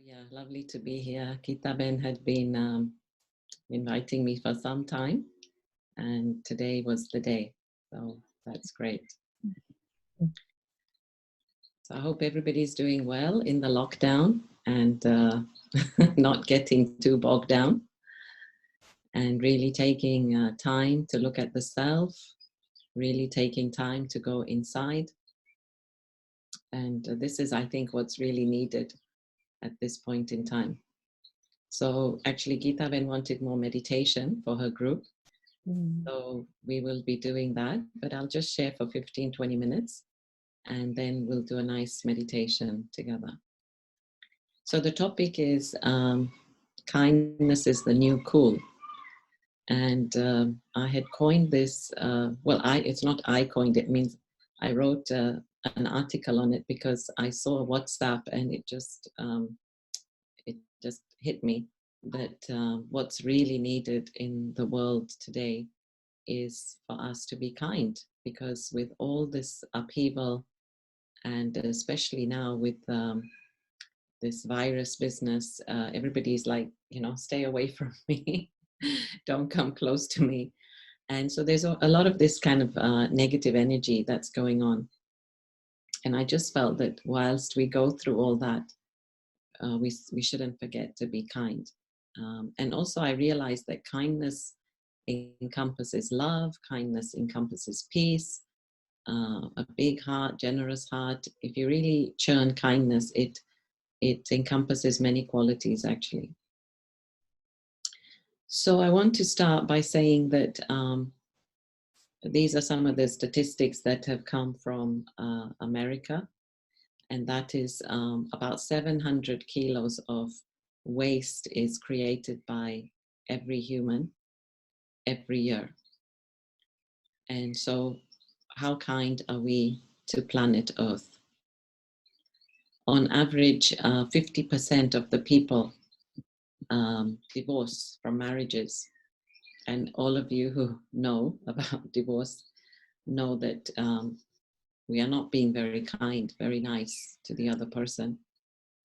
Yeah, lovely to be here. Kita Ben had been inviting me for some time, and today was the day. So that's great. So I hope everybody's doing well in the lockdown and not getting too bogged down and really taking time to look at the self, really taking time to go inside. And this is, I think, what's really needed at this point in time. So actually, Geeta Ben wanted more meditation for her group. So we will be doing that, but I'll just share for 15, 20 minutes, and then we'll do a nice meditation together. So the topic is kindness is the new cool. And I had coined this, it's not I coined it, means I wrote an article on it because I saw WhatsApp and it just hit me that what's really needed in the world today is for us to be kind, because with all this upheaval and especially now with this virus business, everybody's like, stay away from me, don't come close to me. And so there's a lot of this kind of negative energy that's going on. And I just felt that whilst we go through all that, we shouldn't forget to be kind. And also I realized that kindness encompasses love, kindness encompasses peace, a big heart, generous heart. If you really churn kindness, it encompasses many qualities actually. So I want to start by saying that these are some of the statistics that have come from America, and that is about 700 kilos of waste is created by every human every year. And so how kind are we to planet Earth? On average, 50% of the people divorce from marriages. And all of you who know about divorce know that we are not being very kind, very nice to the other person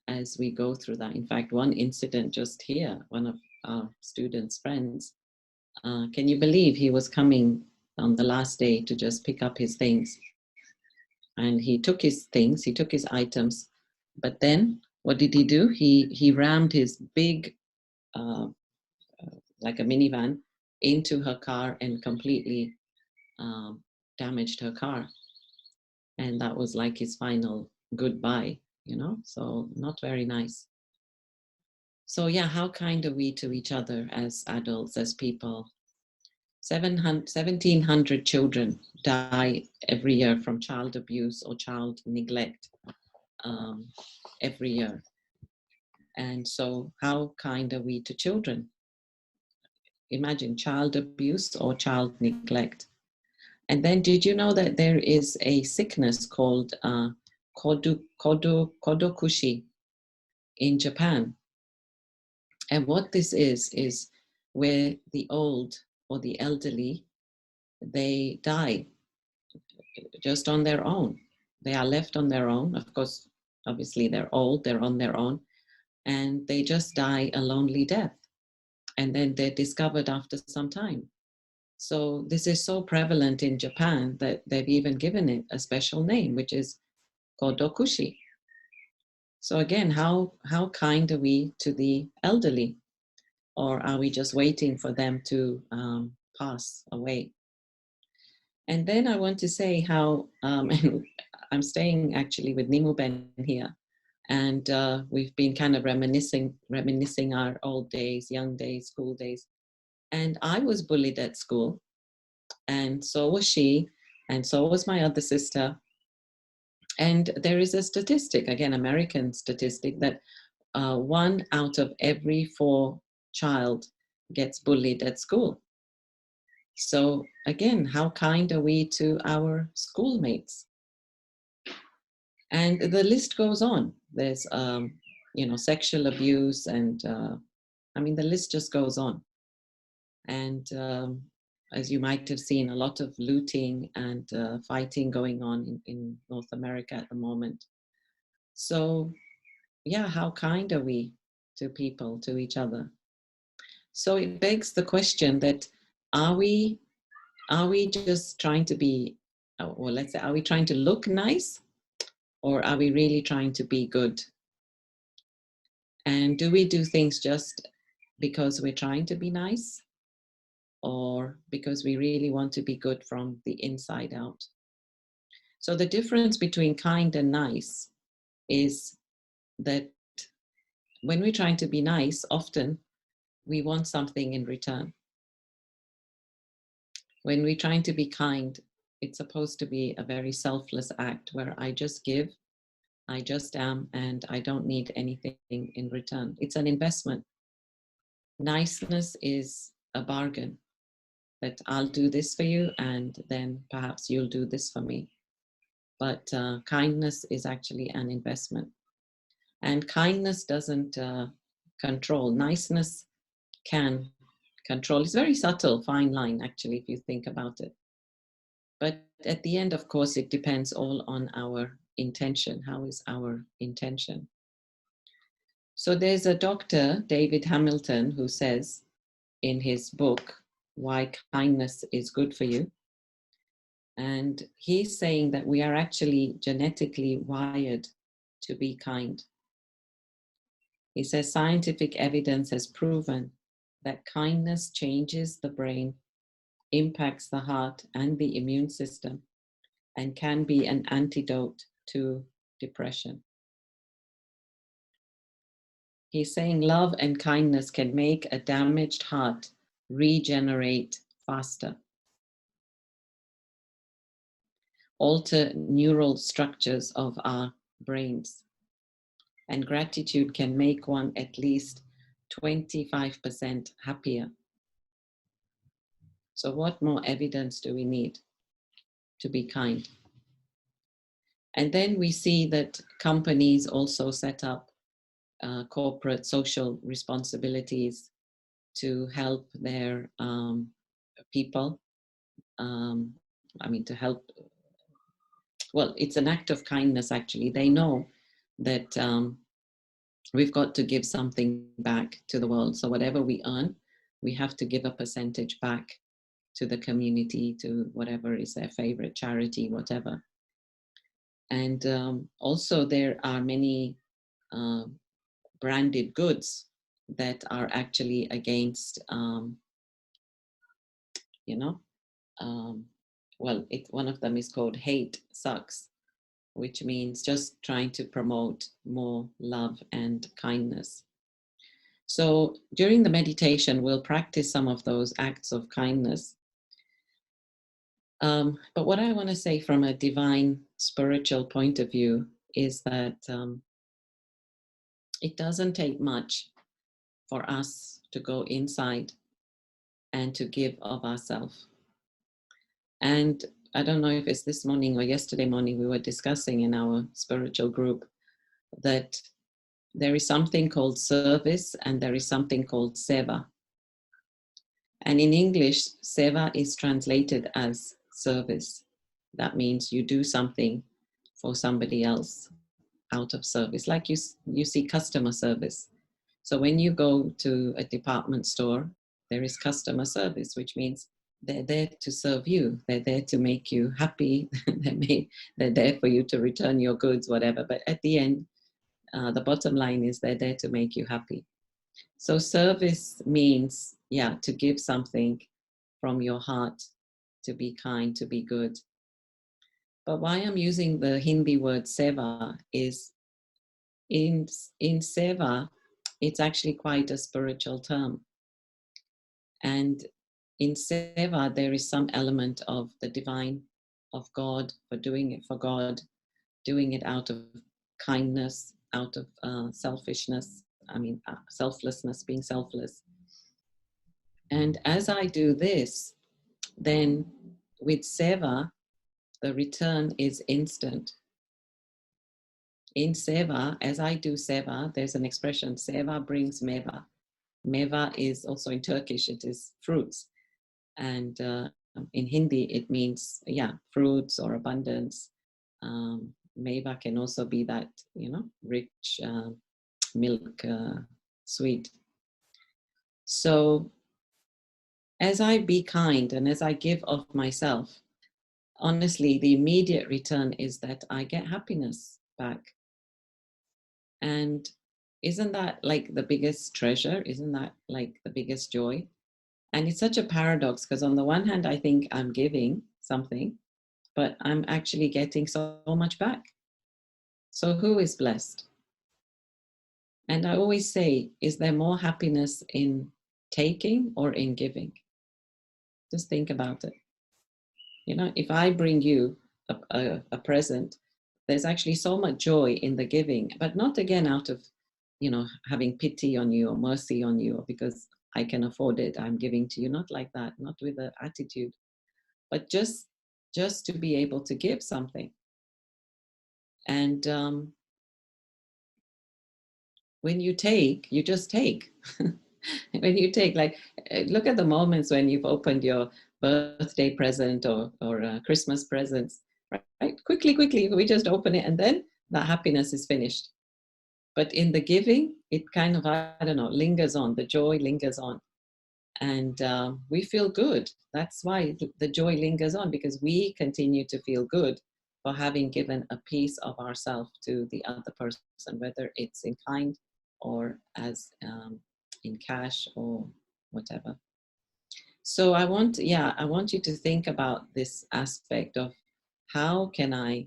as we go through that. In fact, one incident just here, one of our students' friends, can you believe he was coming on the last day to just pick up his things? And he took his things, he took his items, but then what did he do? He rammed his big, like a minivan, into her car and completely damaged her car. And that was like his final goodbye, so not very nice. So yeah, how kind are we to each other as adults, as people? 1,700 children die every year from child abuse or child neglect every year. And so how kind are we to children? Imagine child abuse or child neglect. And then did you know that there is a sickness called kodokushi in Japan? And what this is where the old or the elderly, they die just on their own. They are left on their own. Of course, obviously they're old, they're on their own, and they just die a lonely death. And then they're discovered after some time. So this is so prevalent in Japan that they've even given it a special name, which is kodokushi. So again, how kind are we to the elderly? Or are we just waiting for them to pass away? And then I want to say how, and I'm staying actually with Nimu Ben here, and we've been kind of reminiscing our old days, young days, school days. And I was bullied at school, and so was she, and so was my other sister. And there is a statistic, again, American statistic, that 1 out of every 4 child gets bullied at school. So again, how kind are we to our schoolmates? And the list goes on. There's, sexual abuse, and the list just goes on. And as you might have seen, a lot of looting and fighting going on in North America at the moment. So yeah, how kind are we to people, to each other? So it begs the question that are we just trying to be, or let's say, are we trying to look nice, or are we really trying to be good? And do we do things just because we're trying to be nice, or because we really want to be good from the inside out? So the difference between kind and nice is that when we're trying to be nice, often we want something in return. When we're trying to be kind, it's supposed to be a very selfless act where I just give, I just am, and I don't need anything in return. It's an investment. Niceness is a bargain, that I'll do this for you and then perhaps you'll do this for me. But kindness is actually an investment. And kindness doesn't control. Niceness can control. It's a very subtle, fine line, actually, if you think about it. But at the end, of course, it depends all on our intention. How is our intention? So there's a doctor, David Hamilton, who says in his book, Why Kindness is Good for You. And he's saying that we are actually genetically wired to be kind. He says scientific evidence has proven that kindness changes the brain, impacts the heart and the immune system, and can be an antidote to depression. He's saying love and kindness can make a damaged heart regenerate faster, alter neural structures of our brains. And gratitude can make one at least 25% happier. So, what more evidence do we need to be kind? And then we see that companies also set up corporate social responsibilities to help their people. To help. Well, it's an act of kindness, actually. They know that we've got to give something back to the world. So, whatever we earn, we have to give a percentage back to the community, to whatever is their favorite charity, whatever. And also, there are many branded goods that are actually against, you know, one of them is called Hate Sucks, which means just trying to promote more love and kindness. So during the meditation, we'll practice some of those acts of kindness. But what I want to say from a divine spiritual point of view is that it doesn't take much for us to go inside and to give of ourselves. And I don't know if it's this morning or yesterday morning, we were discussing in our spiritual group that there is something called service and there is something called seva. And in English, seva is translated as service. That means you do something for somebody else out of service, like you see customer service. So when you go to a department store, there is customer service, which means they're there to serve you. They're there to make you happy. They're there for you to return your goods, whatever. But at the end, the bottom line is they're there to make you happy. So service means, yeah, to give something from your heart, to be kind, to be good. But why I'm using the Hindi word seva is in seva, it's actually quite a spiritual term. And in seva, there is some element of the divine, of God, for doing it for God, doing it out of kindness, out of selfishness, selflessness, being selfless. And as I do this, then with seva, the return is instant. In seva, as I do seva, there's an expression, seva brings meva. Meva is also in Turkish, it is fruits. And in Hindi, it means, fruits or abundance. Meva can also be that, rich milk sweet. So as I be kind and as I give of myself, honestly, the immediate return is that I get happiness back. And isn't that like the biggest treasure? Isn't that like the biggest joy? And it's such a paradox because on the one hand, I think I'm giving something, but I'm actually getting so much back. So who is blessed? And I always say, is there more happiness in taking or in giving? Just think about it. You know, if I bring you a present, there's actually so much joy in the giving, but not again out of, having pity on you or mercy on you, or because I can afford it, I'm giving to you. Not like that, not with the attitude, but just to be able to give something. And when you take, you just take. When you take, like, look at the moments when you've opened your birthday present or Christmas presents, right? Quickly, we just open it and then that happiness is finished. But in the giving, it kind of, I don't know, lingers on. The joy lingers on. And we feel good. That's why the joy lingers on, because we continue to feel good for having given a piece of ourselves to the other person, whether it's in kind or as in cash or whatever. So I want you to think about this aspect of how can I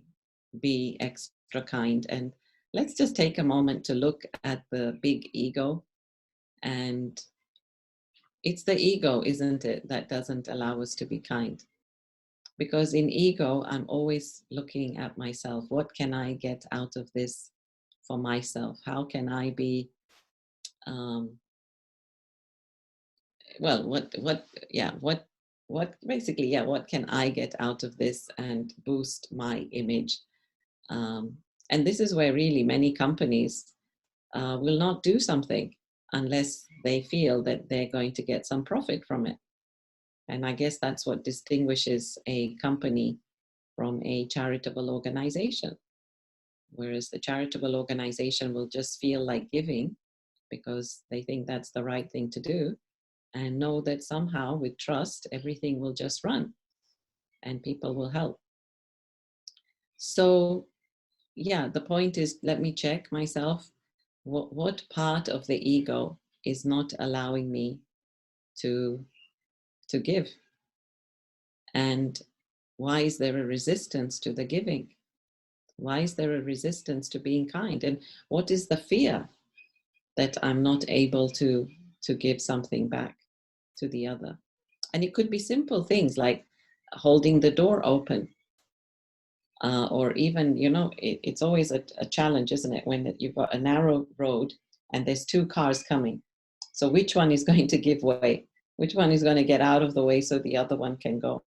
be extra kind. And let's just take a moment to look at the big ego. And it's the ego, isn't it, that doesn't allow us to be kind. Because in ego, I'm always looking at myself. What can I get out of this for myself? How can I be, um, well, what basically, yeah, what can I get out of this and boost my image? Um, and this is where really many companies will not do something unless they feel that they're going to get some profit from it. And I guess that's what distinguishes a company from a charitable organization. Whereas the charitable organization will just feel like giving because they think that's the right thing to do, and know that somehow with trust, everything will just run and people will help. So, yeah, the point is, let me check myself. What part of the ego is not allowing me to give? And why is there a resistance to the giving? Why is there a resistance to being kind? And what is the fear that I'm not able to give something back to the other? And it could be simple things like holding the door open, or even, it's always a challenge, isn't it, when you've got a narrow road and there's two cars coming. So which one is going to give way? Which one is going to get out of the way so the other one can go?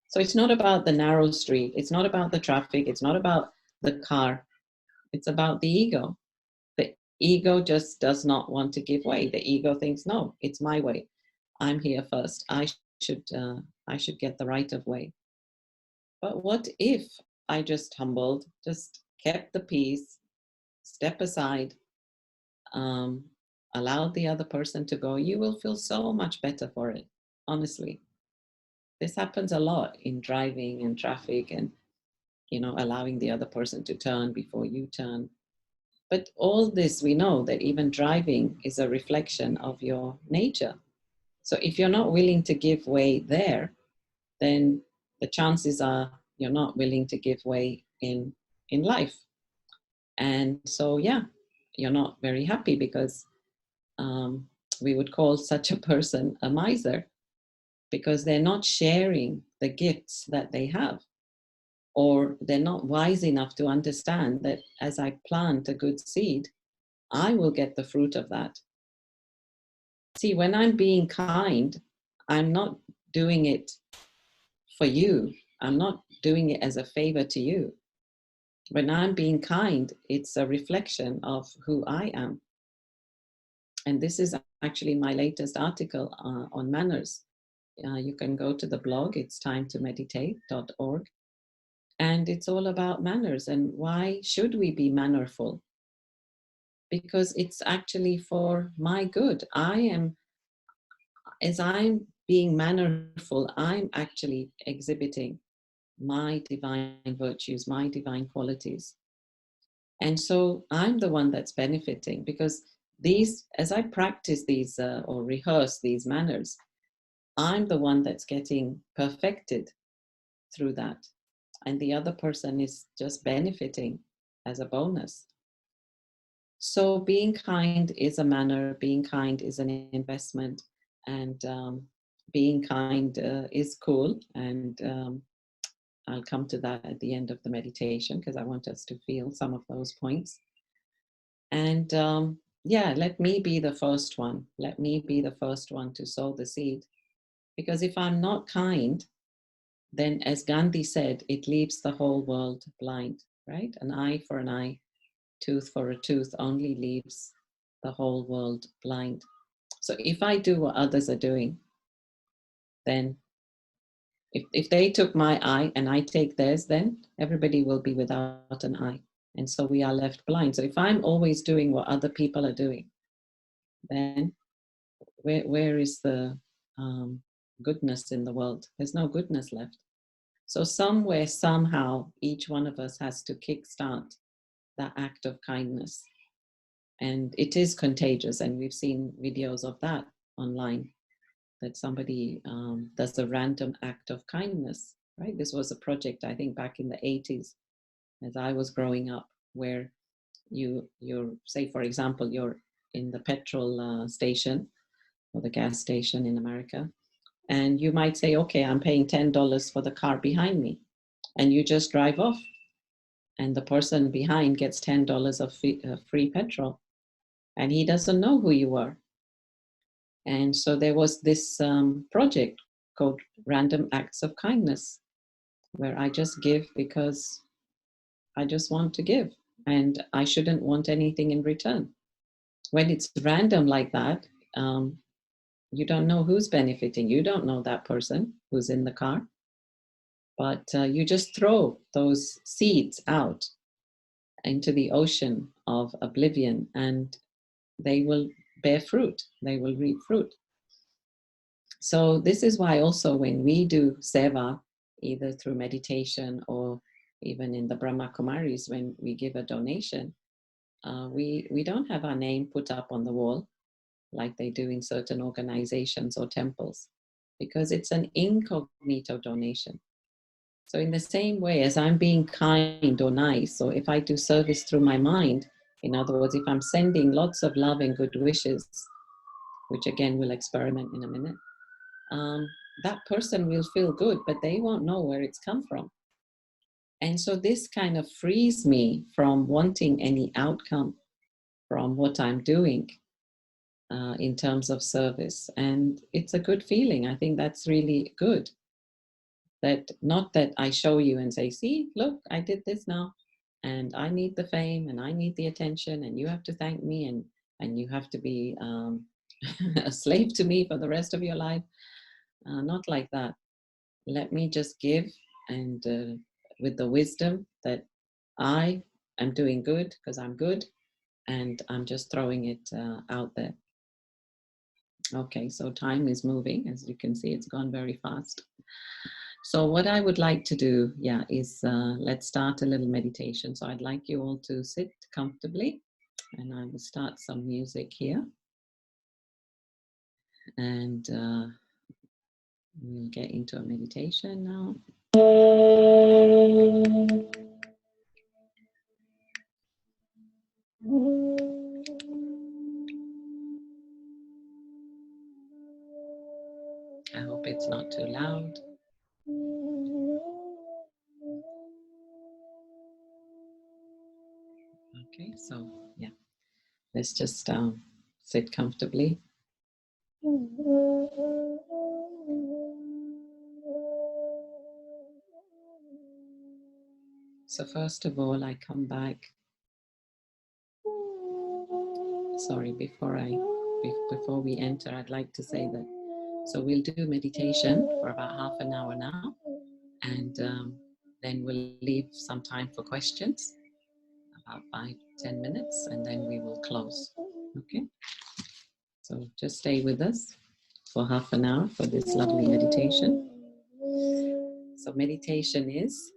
So it's not about the narrow street. It's not about the traffic. It's not about the car. It's about the ego. The ego just does not want to give way. The ego thinks, no, it's my way. I'm here first. I should get the right of way. But what if I just humbled, just kept the peace, step aside, um, allowed the other person to go? You will feel so much better for it, honestly. This happens a lot in driving and traffic, and allowing the other person to turn before you turn. But all this, we know that even driving is a reflection of your nature. So if you're not willing to give way there, then the chances are you're not willing to give way in life. And so, yeah, you're not very happy because we would call such a person a miser, because they're not sharing the gifts that they have, or they're not wise enough to understand that as I plant a good seed, I will get the fruit of that. See, when I'm being kind, I'm not doing it for you. I'm not doing it as a favor to you. When I'm being kind, it's a reflection of who I am. And this is actually my latest article on manners. You can go to the blog, it's timetomeditate.org. And it's all about manners and why should we be mannerful? because it's actually for my good. As I'm being mannerful, I'm actually exhibiting my divine virtues, my divine qualities. And so I'm the one that's benefiting, because these, as I practice these or rehearse these manners, I'm the one that's getting perfected through that. And the other person is just benefiting as a bonus. So being kind is a manner, being kind is an investment, and being kind is cool. And I'll come to that at the end of the meditation, because I want us to feel some of those points. And yeah, let me be the first one. Let me be the first one to sow the seed. Because if I'm not kind, then as Gandhi said, it leaves the whole world blind, right? An eye for an eye, tooth for a tooth only leaves the whole world blind. So if I do what others are doing, then if they took my eye and I take theirs, then everybody will be without an eye. And so we are left blind. So if I'm always doing what other people are doing, then where is the goodness in the world? There's no goodness left. So somewhere, somehow, each one of us has to kickstart that act of kindness. And it is contagious. And we've seen videos of that online, that somebody does a random act of kindness, right? This was a project, I think, back in the 80s, as I was growing up, where you're, say, for example, you're in the petrol station or the gas station in America, and you might say, okay, I'm paying $10 for the car behind me. And you just drive off. And the person behind gets $10 of free petrol. And he doesn't know who you are. And so there was this project called Random Acts of Kindness, where I just give because I just want to give. And I shouldn't want anything in return. When it's random like that, you don't know who's benefiting. You don't know that person who's in the car. But you just throw those seeds out into the ocean of oblivion, and they will bear fruit. They will reap fruit. So this is why also when we do seva, either through meditation or even in the Brahma Kumaris, when we give a donation, we don't have our name put up on the wall like they do in certain organizations or temples, because it's an incognito donation. So in the same way as I'm being kind or nice, or if I do service through my mind, in other words, if I'm sending lots of love and good wishes, which again we'll experiment in a minute, that person will feel good, but they won't know where it's come from. And so this kind of frees me from wanting any outcome from what I'm doing in terms of service. And it's a good feeling. I think that's really good. That not that I show you and say, see, look, I did this now, and I need the fame and I need the attention, and you have to thank me, and you have to be a slave to me for the rest of your life. Not like that. Let me just give, and with the wisdom that I am doing good because I'm good, and I'm just throwing it out there. Okay, so time is moving. As you can see, it's gone very fast. So what I would like to do, yeah, is let's start a little meditation. So I'd like you all to sit comfortably, and I will start some music here. And we'll get into a meditation now. I hope it's not too loud. Okay, so yeah, let's just sit comfortably. So first of all, I come back. Sorry, before we enter, I'd like to say that, so we'll do meditation for about half an hour now, and then we'll leave some time for questions. about 5-10 minutes, and then we will close. Okay? So just stay with us for half an hour for this lovely meditation. So meditation is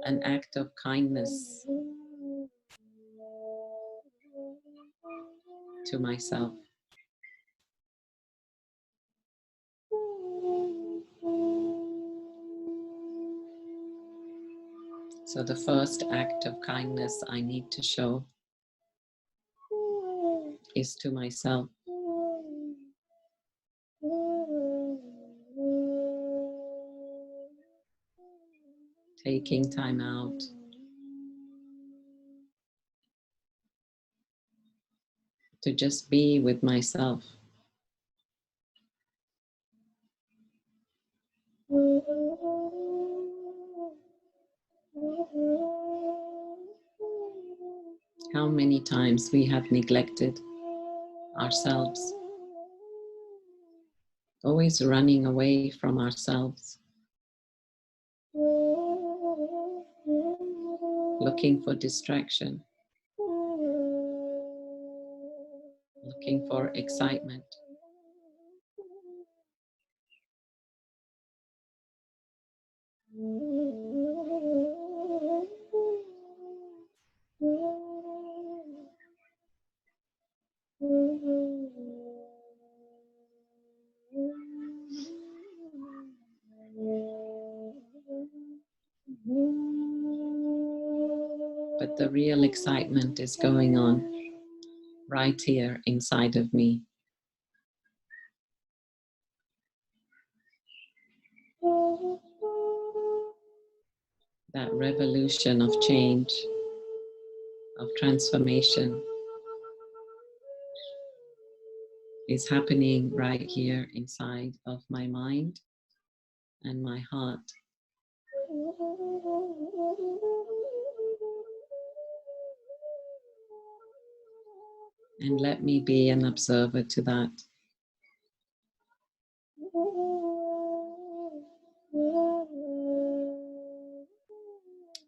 an act of kindness to myself. So the first act of kindness I need to show is to myself. Taking time out to just be with myself. How many times we have neglected ourselves, always running away from ourselves, looking for distraction, looking for excitement. But the real excitement is going on right here inside of me. That revolution of change, of transformation is happening right here inside of my mind and my heart. And let me be an observer to that.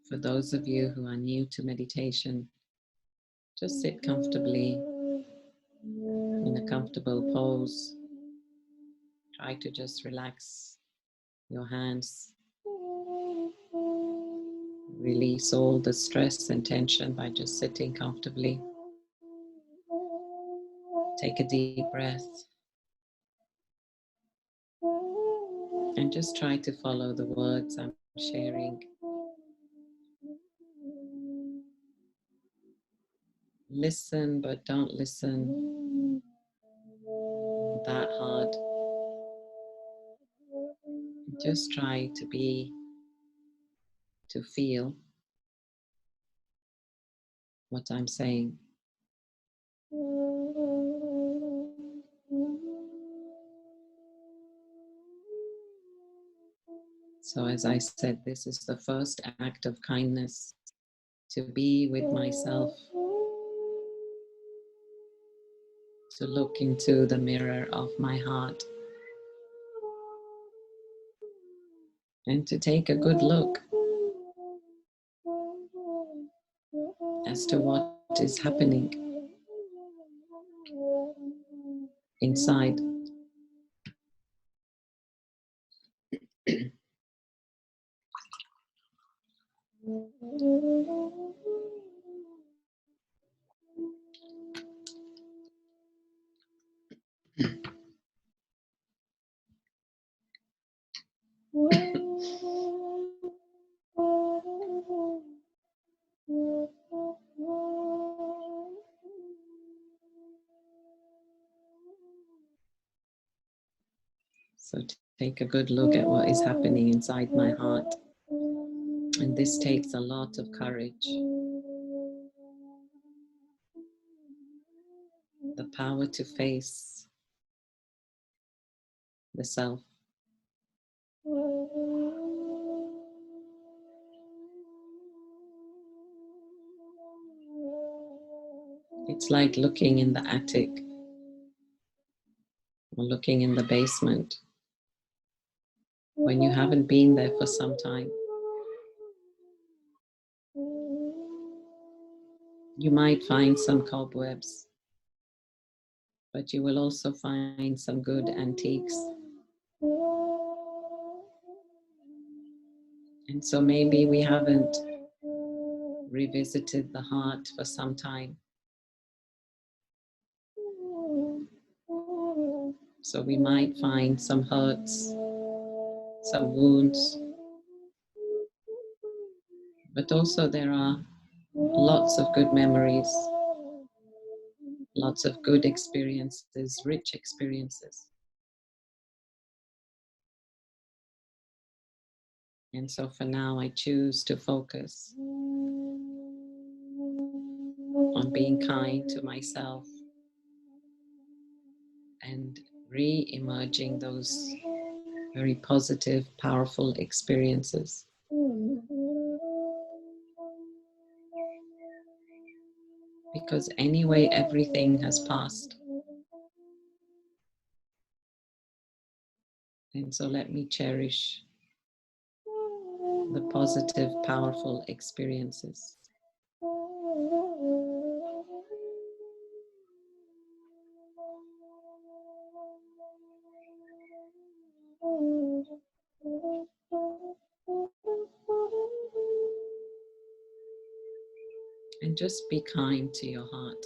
For those of you who are new to meditation, just sit comfortably in a comfortable pose. Try to just relax your hands. Release all the stress and tension by just sitting comfortably. Take a deep breath. And just try to follow the words I'm sharing. Listen, but don't listen that hard. Just try to feel what I'm saying. So as I said, this is the first act of kindness, to be with myself, to look into the mirror of my heart, and to take a good look as to what is happening inside. So take a good look at what is happening inside my heart. And this takes a lot of courage. The power to face the self. It's like looking in the attic or looking in the basement when you haven't been there for some time. You might find some cobwebs, but you will also find some good antiques. And so maybe we haven't revisited the heart for some time. So we might find some hurts, some wounds, but also there are lots of good memories, lots of good experiences, rich experiences. And so for now, I choose to focus on being kind to myself and re-emerging those very positive, powerful experiences. Because anyway, everything has passed. And so let me cherish the positive, powerful experiences. And just be kind to your heart.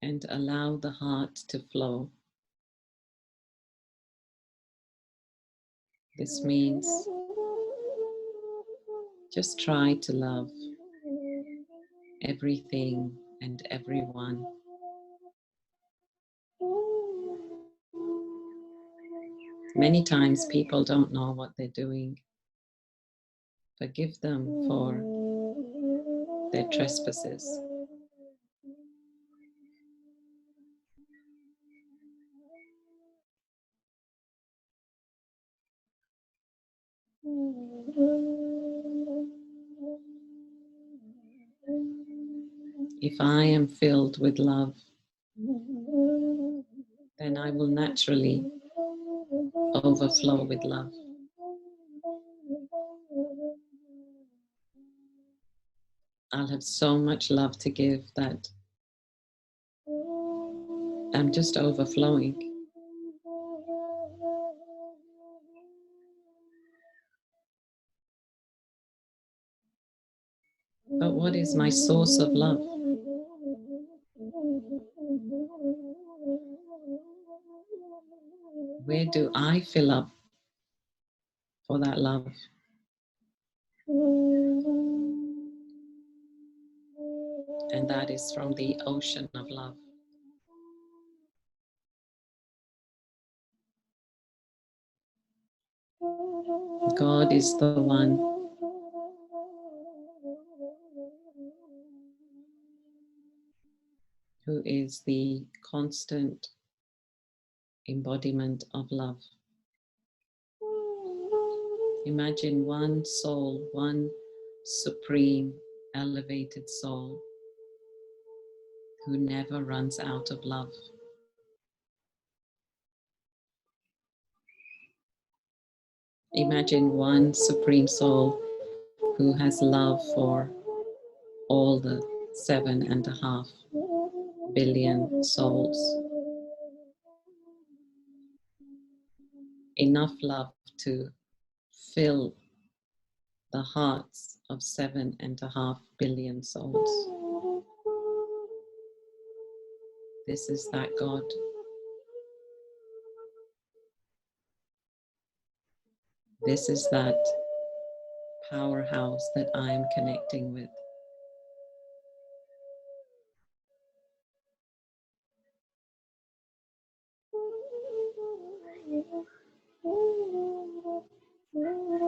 And allow the heart to flow. This means just try to love everything and everyone. Many times people don't know what they're doing. Forgive them for their trespasses. If I am filled with love, then I will naturally overflow with love. I'll have so much love to give that I'm just overflowing. But what is my source of love? Where do I fill up for that love? And that is from the ocean of love. God is the one who is the constant embodiment of love. Imagine one soul, one supreme, elevated soul who never runs out of love. Imagine one supreme soul who has love for all the 7.5 billion souls. Enough love to fill the hearts of 7.5 billion souls. This is that God. This is that powerhouse that I am connecting with.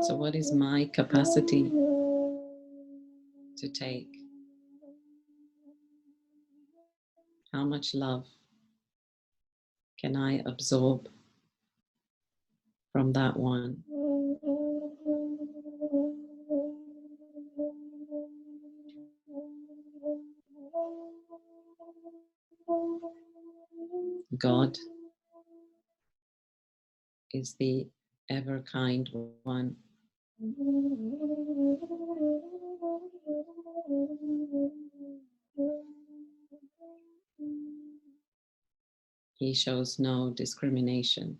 So what is my capacity to take? How much love can I absorb from that one? God is the ever kind one. He shows no discrimination.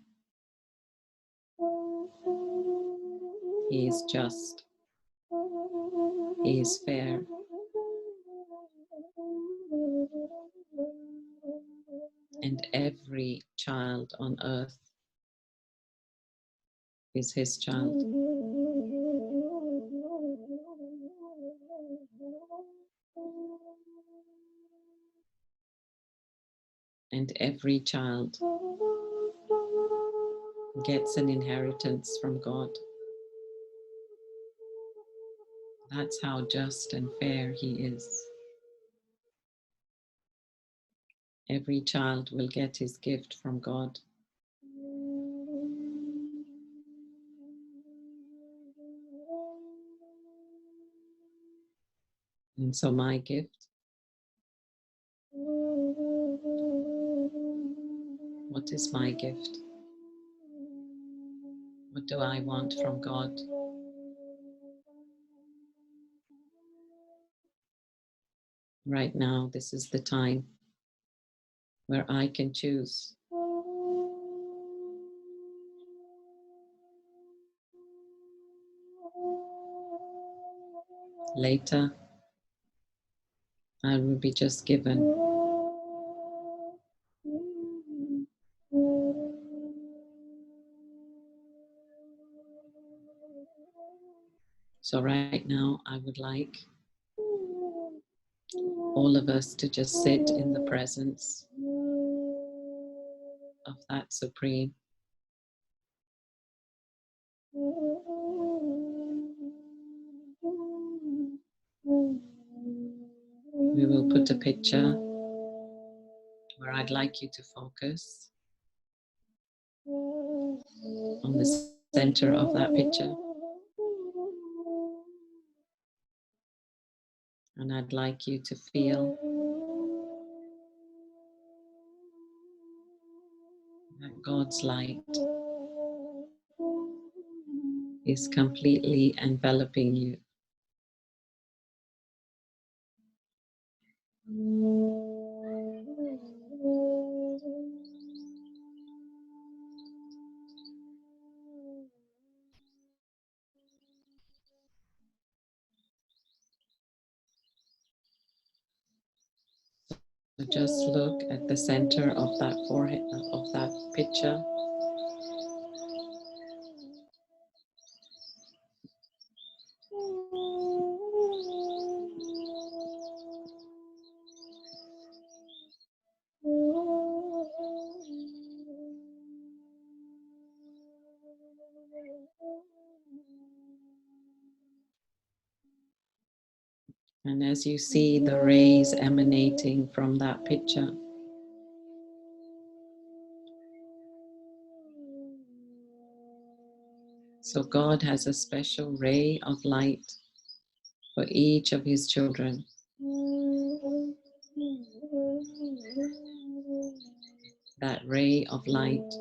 He is just. He is fair. And every child on earth is his child. And every child gets an inheritance from God. That's how just and fair he is. Every child will get his gift from God. And so my gift, what is my gift? What do I want from God? Right now, this is the time where I can choose. Later, I will be just given. So right now, I would like all of us to just sit in the presence of that Supreme. We will put a picture where I'd like you to focus on the center of that picture. And I'd like you to feel that God's light is completely enveloping you. So just look at the center of that forehead, of that picture. And as you see the rays emanating from that picture, so God has a special ray of light for each of his children. That ray of light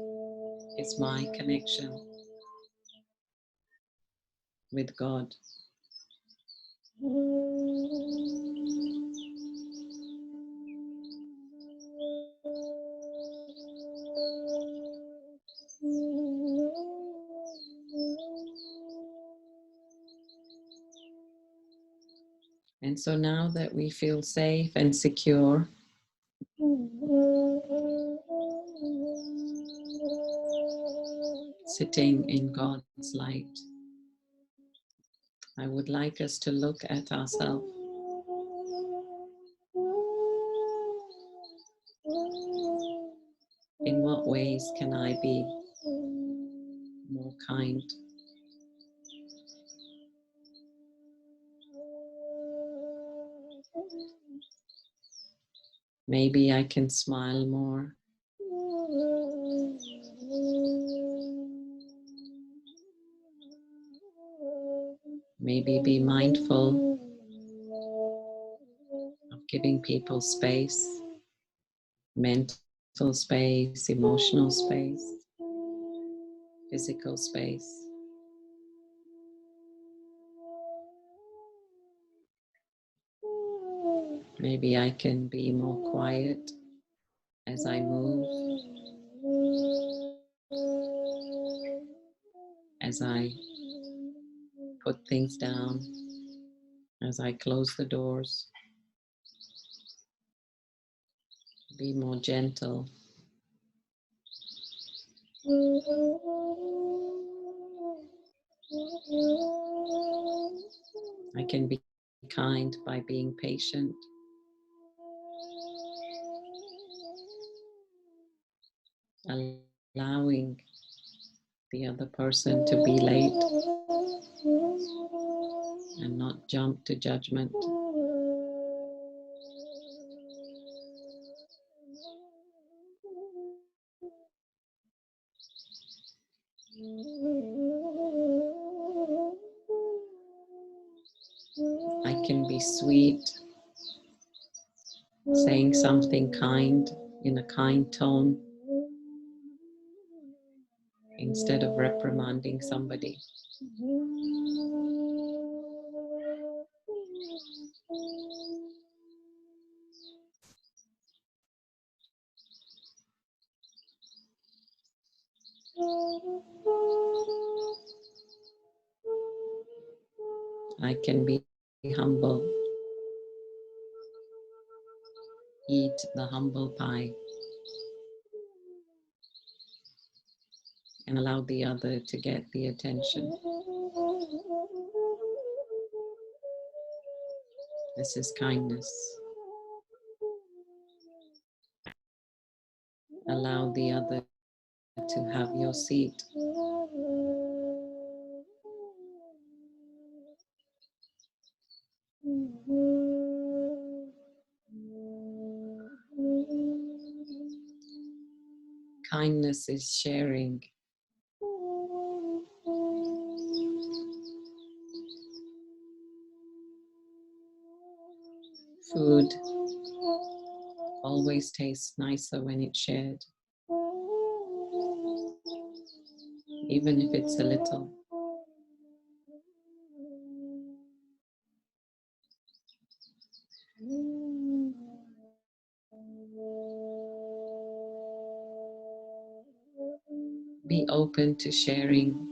is my connection with God. And so now that we feel safe and secure, sitting in God's light, I would like us to look at ourselves. In what ways can I be more kind? Maybe I can smile more. Maybe be mindful of giving people space, mental space, emotional space, physical space. Maybe I can be more quiet as I move, as I put things down, as I close the doors. Be more gentle. I can be kind by being patient. Allowing the other person to be late and not jump to judgment. I can be sweet, saying something kind in a kind tone instead of reprimanding somebody. I can be humble. Eat the humble pie and allow the other to get the attention. This is kindness. Allow the other to have your seat. Kindness is sharing. Food always tastes nicer when it's shared, even if it's a little. Be open to sharing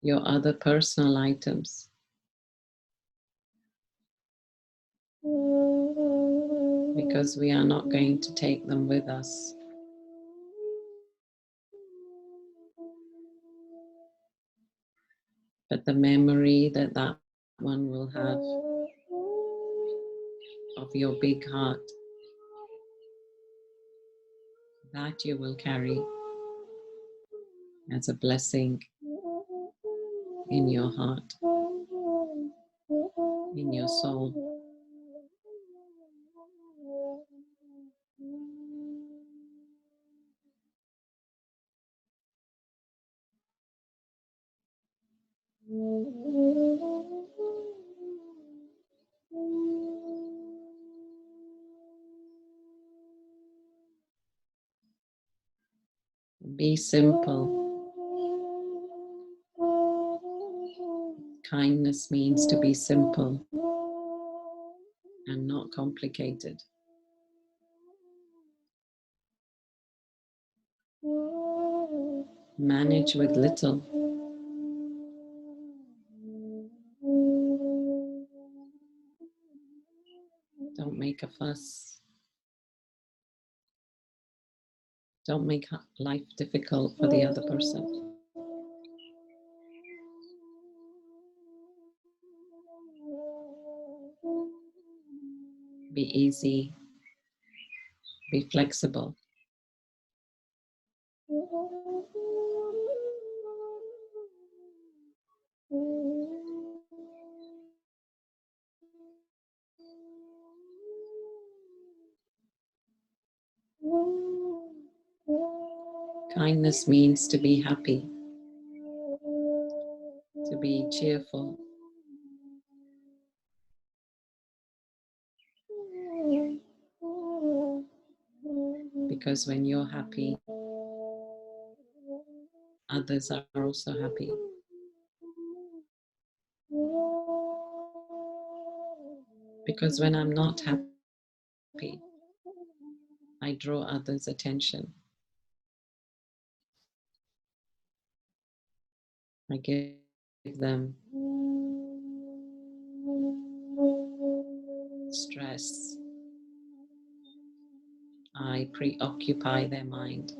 your other personal items. Because we are not going to take them with us. But the memory that that one will have of your big heart, that you will carry as a blessing in your heart, in your soul. Be simple. Kindness means to be simple and not complicated. Manage with little. Don't make a fuss. Don't make life difficult for the other person. Be easy. Be flexible. Kindness means to be happy, to be cheerful. Because when you're happy, others are also happy. Because when I'm not happy, I draw others' attention. I give them stress. I preoccupy their mind.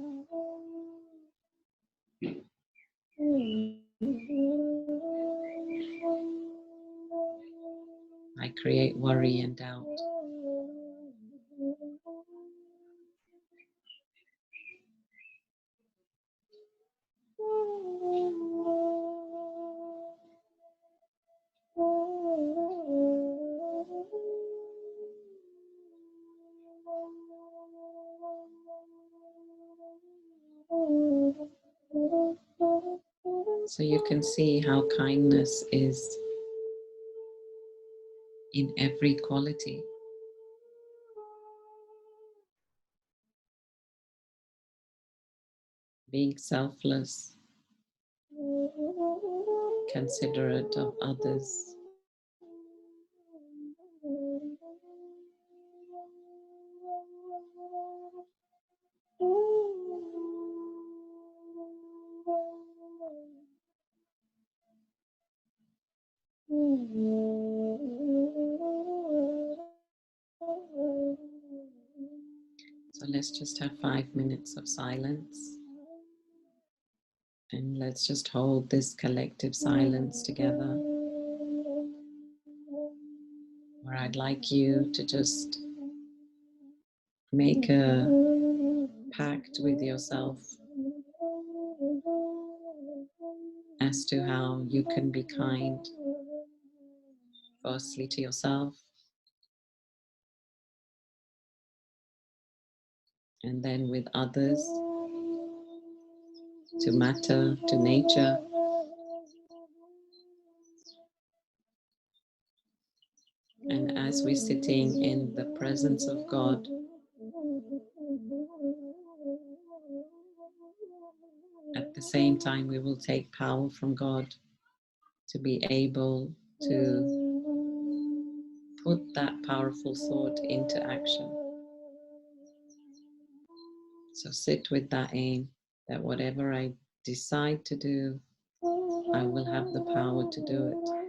I create worry and doubt. So you can see how kindness is in every quality. Being selfless, considerate of others. So let's just have 5 minutes of silence. And let's just hold this collective silence together. Where I'd like you to just make a pact with yourself as to how you can be kind, firstly to yourself, and then with others, to matter, to nature. And as we're sitting in the presence of God, at the same time we will take power from God to be able to put that powerful thought into action. So sit with that aim, that whatever I decide to do, I will have the power to do it.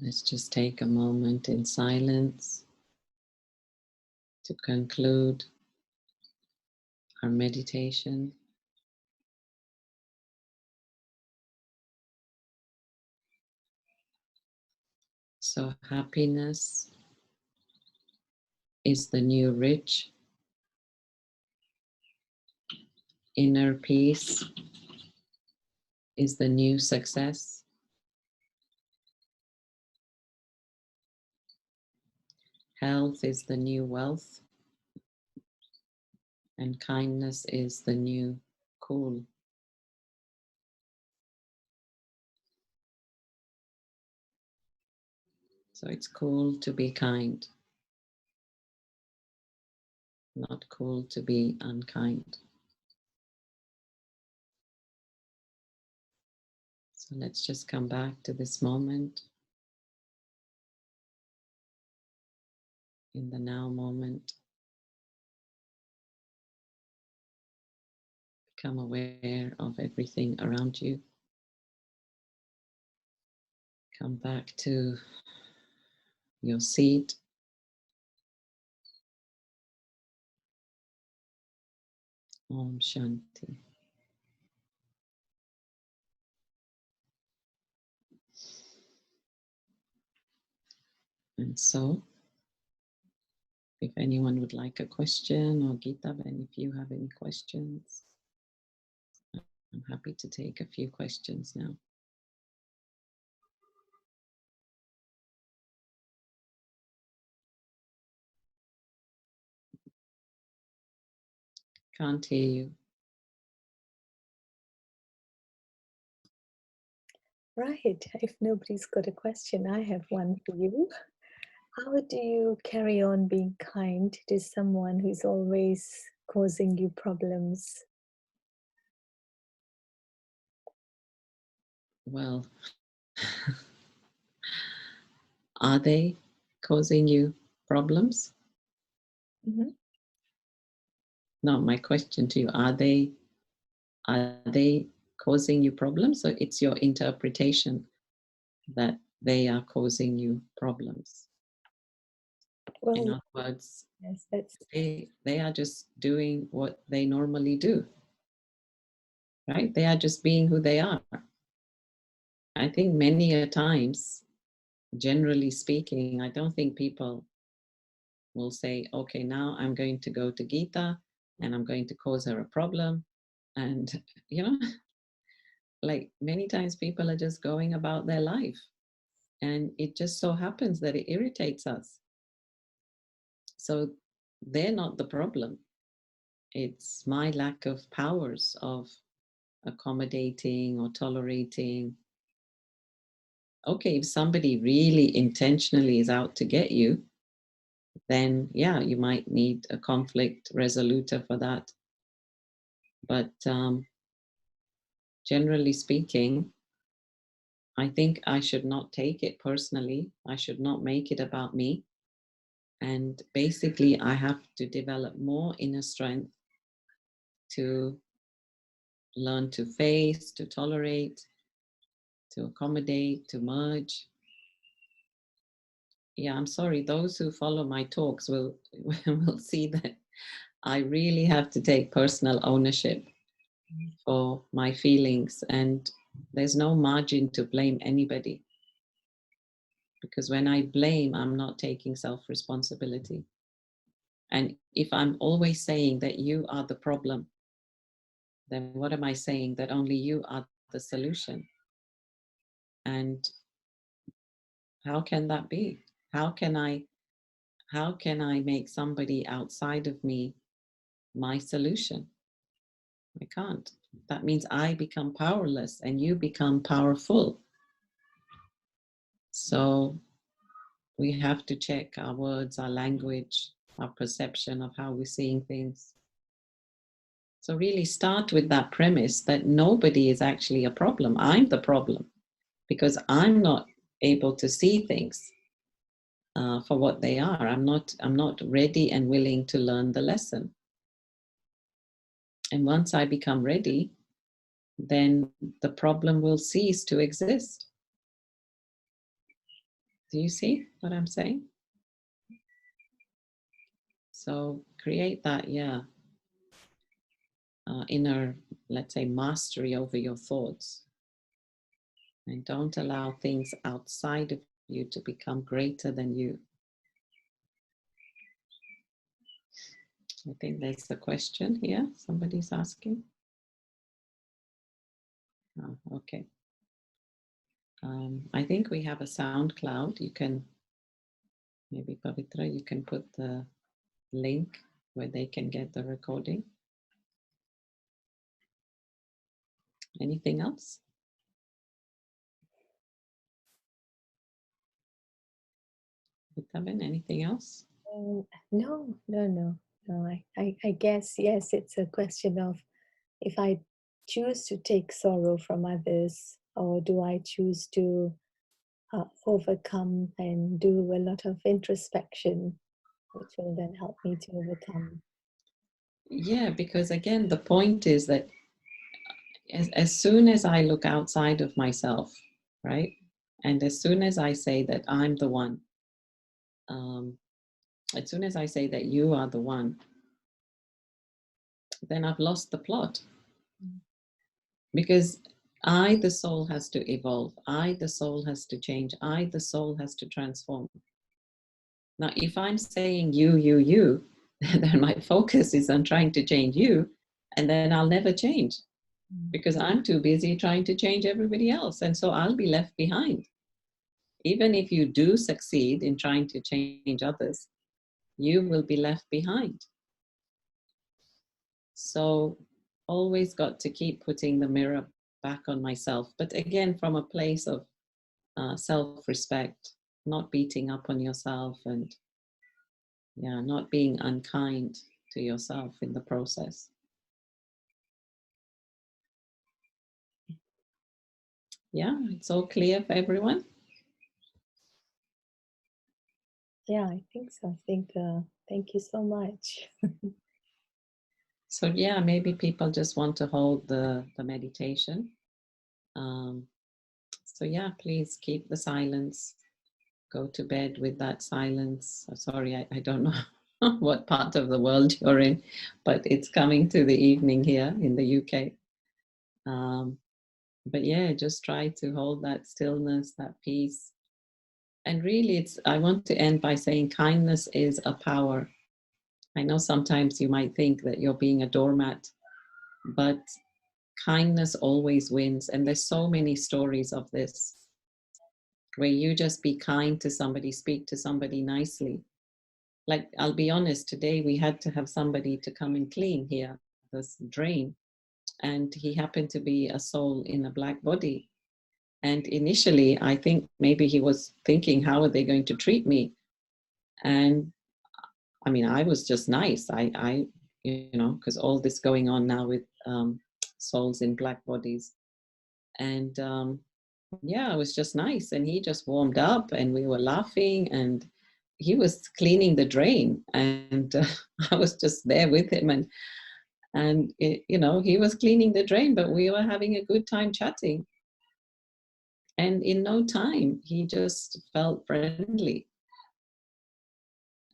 Let's just take a moment in silence to conclude our meditation. So, happiness is the new rich, inner peace is the new success, health is the new wealth, and kindness is the new cool. So it's cool to be kind, not cool to be unkind. So let's just come back to this moment, in the now moment. Become aware of everything around you. Come back to your seat. Om Shanti. And so, if anyone would like a question, or Gita, and if you have any questions, I'm happy to take a few questions now. Can't hear you. Right. If nobody's got a question, I have one for you. How do you carry on being kind to someone who's always causing you problems? Well, are they causing you problems? Mm-hmm. No, my question to you, are they causing you problems? So it's your interpretation that they are causing you problems. Well, In other words, yes, that's they are just doing what they normally do, right? They are just being who they are. I think many a times, generally speaking, I don't think people will say, okay, now I'm going to go to Gita and I'm going to cause her a problem. And, you know, like many times people are just going about their life. And it just so happens that it irritates us. So they're not the problem. It's my lack of powers of accommodating or tolerating. Okay, if somebody really intentionally is out to get you, then yeah, you might need a conflict resolutor for that. But generally speaking, I think I should not take it personally. I should not make it about me. And basically, I have to develop more inner strength to learn to face, to tolerate, to accommodate, to merge. Yeah, I'm sorry. Those who follow my talks will will see that I really have to take personal ownership for my feelings, and there's no margin to blame anybody. Because when I blame, I'm not taking self-responsibility. And if I'm always saying that you are the problem, then what am I saying? That only you are the solution. And how can that be? How can I make somebody outside of me my solution? I can't. That means I become powerless and you become powerful. So we have to check our words, our language, our perception of how we're seeing things. So really start with that premise that nobody is actually a problem. I'm the problem because I'm not able to see things for what they are. I'm not ready and willing to learn the lesson. And once I become ready, then the problem will cease to exist. Do you see what I'm saying? So create that, inner, let's say, mastery over your thoughts. And don't allow things outside of you to become greater than you. I think there's a question here. Somebody's asking. Oh, okay. I think we have a SoundCloud. You can, maybe Pavitra, you can put the link where they can get the recording. Anything else? Vitamin, anything else? No. I guess, yes, it's a question of if I choose to take sorrow from others, or do I choose to overcome and do a lot of introspection, which will then help me to overcome. Yeah, because again, the point is that as soon as I look outside of myself, right? And as soon as I say that I'm the one, as soon as I say that you are the one, then I've lost the plot. Because I, the soul, has to evolve. I, the soul, has to change. I, the soul, has to transform. Now, if I'm saying you, then my focus is on trying to change you, and then I'll never change because I'm too busy trying to change everybody else. And so I'll be left behind. Even if you do succeed in trying to change others, you will be left behind. So always got to keep putting the mirror back on myself. But again, from a place of self-respect, not beating up on yourself and not being unkind to yourself in the process. Yeah, it's all clear for everyone? Yeah, I think so. I think, thank you so much. So yeah, maybe people just want to hold the meditation. So yeah, please keep the silence. Go to bed with that silence. Sorry, I don't know what part of the world you're in, but it's coming to the evening here in the UK. But yeah, just try to hold that stillness, that peace. And really, I want to end by saying kindness is a power. I know sometimes you might think that you're being a doormat, but kindness always wins. And there's so many stories of this, where you just be kind to somebody, speak to somebody nicely, like, I'll be honest, today we had to have somebody to come and clean here, this drain. And he happened to be a soul in a black body. And initially, I think maybe he was thinking, how are they going to treat me? And I mean, I was just nice. Because all this going on now with souls in black bodies. And yeah, I was just nice. And he just warmed up and we were laughing and he was cleaning the drain. And I was just there with him. And he was cleaning the drain, but we were having a good time chatting. And in no time, he just felt friendly.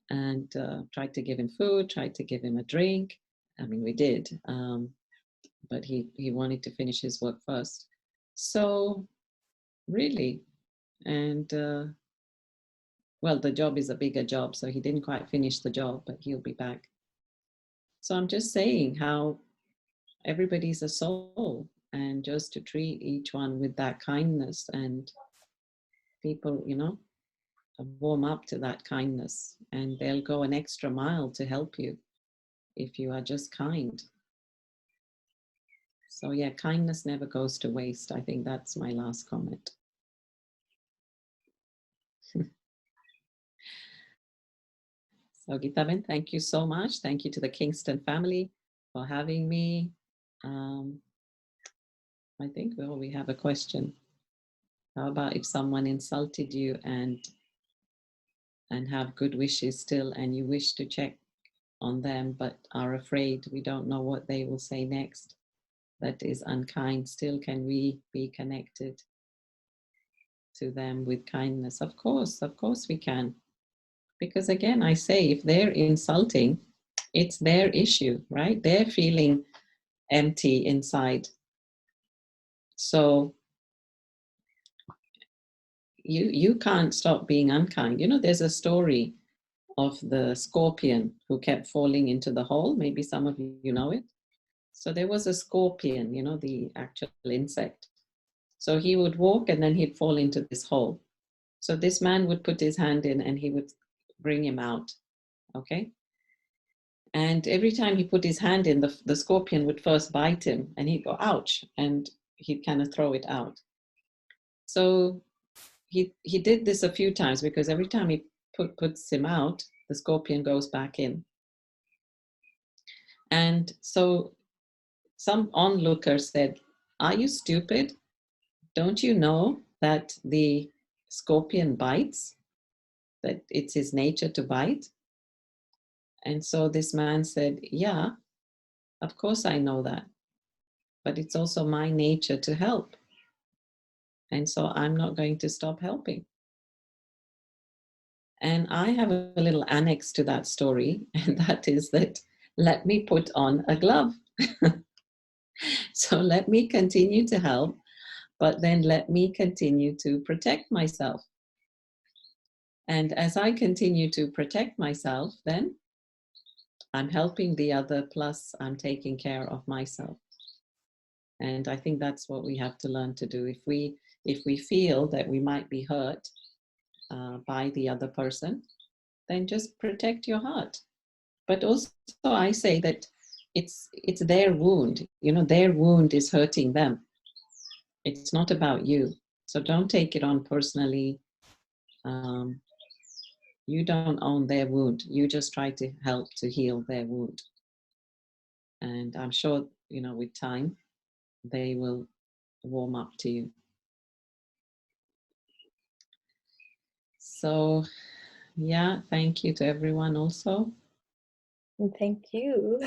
And tried to give him food, tried to give him a drink. I mean, we did, but he wanted to finish his work first. So really, and well, the job is a bigger job, so he didn't quite finish the job, but he'll be back. So I'm just saying how everybody's a soul, and just to treat each one with that kindness, and people, warm up to that kindness, and they'll go an extra mile to help you if you are just kind. So yeah, kindness never goes to waste. I think that's my last comment. So Gitaben, thank you so much. Thank you to the Kingston family for having me. I think we have a question. How about if someone insulted you and have good wishes still, and you wish to check on them but are afraid, we don't know what they will say next? That is unkind. Still, can we be connected to them with kindness? Of course we can. Because again, I say, if they're insulting, it's their issue, right? They're feeling empty inside. So you can't stop being unkind. There's a story of the scorpion who kept falling into the hole. Maybe some of you know it. So there was a scorpion, the actual insect. So he would walk and then he'd fall into this hole. So this man would put his hand in and he would bring him out. Okay. And every time he put his hand in, the scorpion would first bite him and he'd go, ouch, and he'd kind of throw it out. So he did this a few times, because every time he puts him out, the scorpion goes back in. And so some onlooker said, are you stupid? Don't you know that the scorpion bites, that it's his nature to bite? And so this man said, yeah, of course I know that, but it's also my nature to help. And so I'm not going to stop helping. And I have a little annex to that story, and that is that let me put on a glove. So let me continue to help, but then let me continue to protect myself. And as I continue to protect myself, then I'm helping the other, plus I'm taking care of myself. And I think that's what we have to learn to do. If we feel that we might be hurt by the other person, then just protect your heart. But also, I say that it's their wound. Their wound is hurting them. It's not about you. So don't take it on personally. You don't own their wound. You just try to help to heal their wound. And I'm sure, with time, they will warm up to you. So, yeah, thank you to everyone also. And thank you.